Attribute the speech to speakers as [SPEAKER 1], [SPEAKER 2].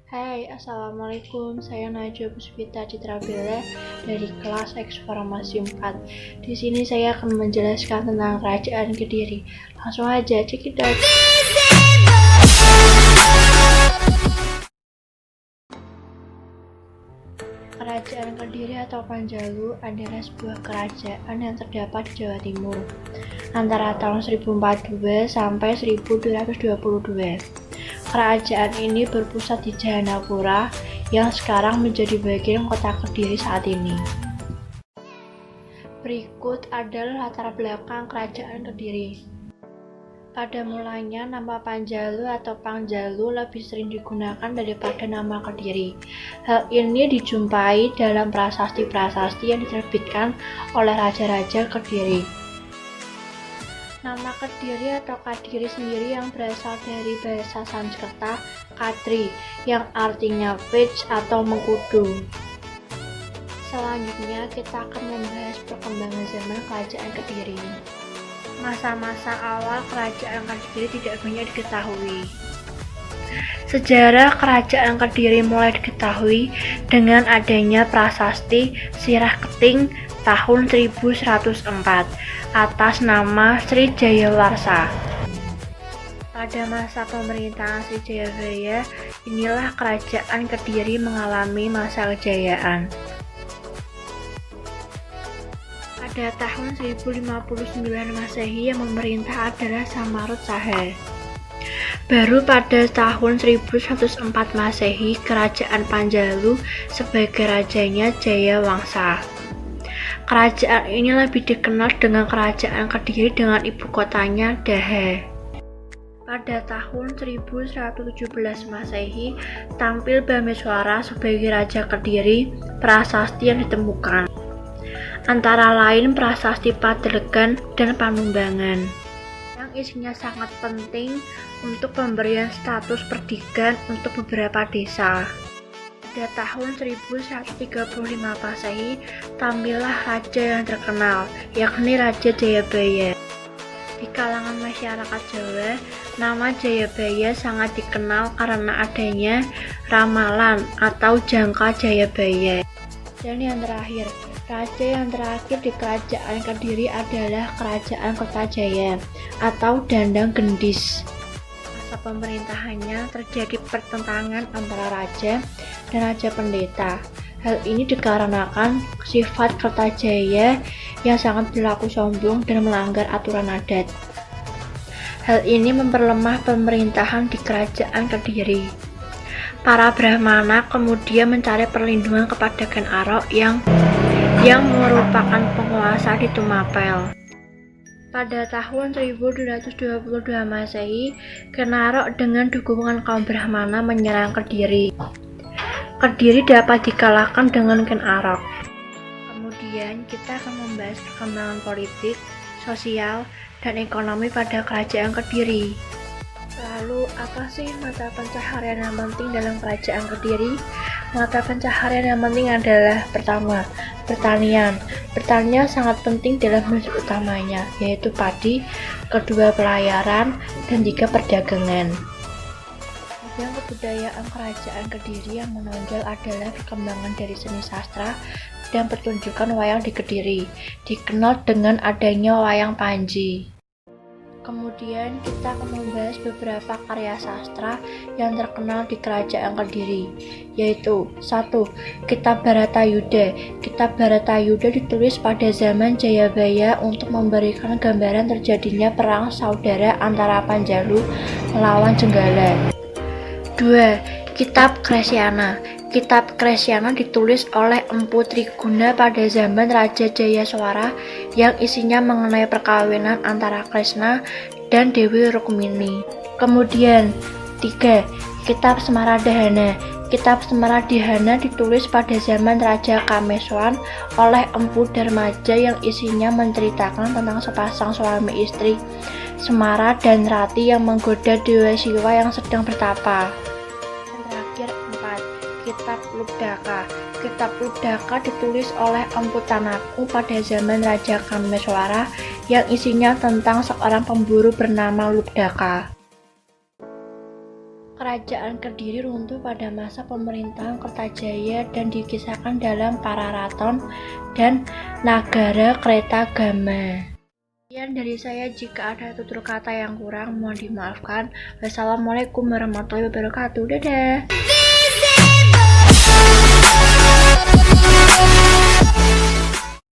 [SPEAKER 1] Hai, Assalamualaikum. Saya Najwa Puspita Citra Bella dari kelas X Farmasi 4. Di sini saya akan menjelaskan tentang Kerajaan Kediri. Langsung aja, cekidot. Kerajaan Kediri atau Panjalu adalah sebuah kerajaan yang terdapat di Jawa Timur antara tahun 1042 sampai 1222. Kerajaan ini berpusat di Jayanapura yang sekarang menjadi bagian kota Kediri saat ini. Berikut adalah latar belakang Kerajaan Kediri. Pada mulanya, nama Panjalu atau Pangjalu lebih sering digunakan daripada nama Kediri. Hal ini dijumpai dalam prasasti-prasasti yang diterbitkan oleh raja-raja Kediri. Nama Kediri atau Kadiri sendiri yang berasal dari bahasa Sanskerta Kadri, yang artinya pitch atau mengkudu. Selanjutnya kita akan membahas perkembangan zaman Kerajaan Kediri. Masa-masa awal Kerajaan Kediri tidak banyak diketahui. Sejarah Kerajaan Kediri mulai diketahui dengan adanya prasasti Sirah Keting tahun 1104 atas nama Sri Jayawarsa. Pada masa pemerintahan Sri Jayabaya, inilah Kerajaan Kediri mengalami masa kejayaan. Pada tahun 1059 Masehi yang memerintah adalah Samarut Sahe. Baru pada tahun 1104 Masehi, Kerajaan Panjalu sebagai rajanya Jayawangsa. Kerajaan ini lebih dikenal dengan Kerajaan Kediri dengan ibu kotanya Dahe. Pada tahun 1117 Masehi, tampil Bhameswara sebagai Raja Kediri. Prasasti yang ditemukan antara lain prasasti Padelegan dan Panumbangan, yang isinya sangat penting untuk pemberian status perdikan untuk beberapa desa. Pada tahun 1135 Masehi, tampillah raja yang terkenal, yakni Raja Jayabaya. Di kalangan masyarakat Jawa, nama Jayabaya sangat dikenal karena adanya ramalan atau jangka Jayabaya. Dan yang terakhir, raja yang terakhir di Kerajaan Kediri adalah Kerajaan Kertajaya atau Dandang Gendis. Masa pemerintahannya terjadi pertentangan antara raja dan raja pendeta. Hal ini dikarenakan sifat Kertajaya yang sangat berlaku sombong dan melanggar aturan adat. Hal ini memperlemah pemerintahan di Kerajaan Kediri. Para Brahmana kemudian mencari perlindungan kepada Ken Arok yang merupakan penguasa di Tumapel. Pada tahun 1222 Masehi, Ken Arok dengan dukungan kaum Brahmana menyerang Kediri. Kediri dapat dikalahkan dengan Ken Arok. Kemudian kita akan membahas perkembangan politik, sosial, dan ekonomi pada Kerajaan Kediri. Lalu, apa sih mata pencaharian yang penting dalam Kerajaan Kediri? Mata pencaharian yang penting adalah pertama, pertanian. Pertanian sangat penting dalam hidup utamanya, yaitu padi, kedua pelayaran, dan tiga perdagangan. Yang kebudayaan Kerajaan Kediri yang menonjol adalah perkembangan dari seni sastra dan pertunjukan wayang di Kediri, dikenal dengan adanya wayang Panji. Kemudian kita akan membahas beberapa karya sastra yang terkenal di Kerajaan Kediri, yaitu 1. Kitab Bharatayuddha. Kitab Bharatayuddha ditulis pada zaman Jayabaya untuk memberikan gambaran terjadinya perang saudara antara Panjalu melawan Jenggala. 2. Kitab Kresyana. Kitab Kresyana ditulis oleh Empu Triguna pada zaman Raja Jayaswara yang isinya mengenai perkawinan antara Kresna dan Dewi Rukmini. Kemudian 3. Kitab Semaradhana. Kitab Semaradhana ditulis pada zaman Raja Kameswan oleh Empu Darmaja yang isinya menceritakan tentang sepasang suami istri Semara dan Rati yang menggoda Dewa Siwa yang sedang bertapa. Kitab Lubdaka. Kitab Lubdaka ditulis oleh Empu Tanaku pada zaman Raja Kameswara yang isinya tentang seorang pemburu bernama Lubdaka. Kerajaan Kediri runtuh pada masa pemerintahan Kertajaya dan dikisahkan dalam Pararaton dan Nagara Kretagama. Sekian dari saya, jika ada tutur kata yang kurang mohon dimaafkan. Wassalamualaikum warahmatullahi wabarakatuh. Dadah.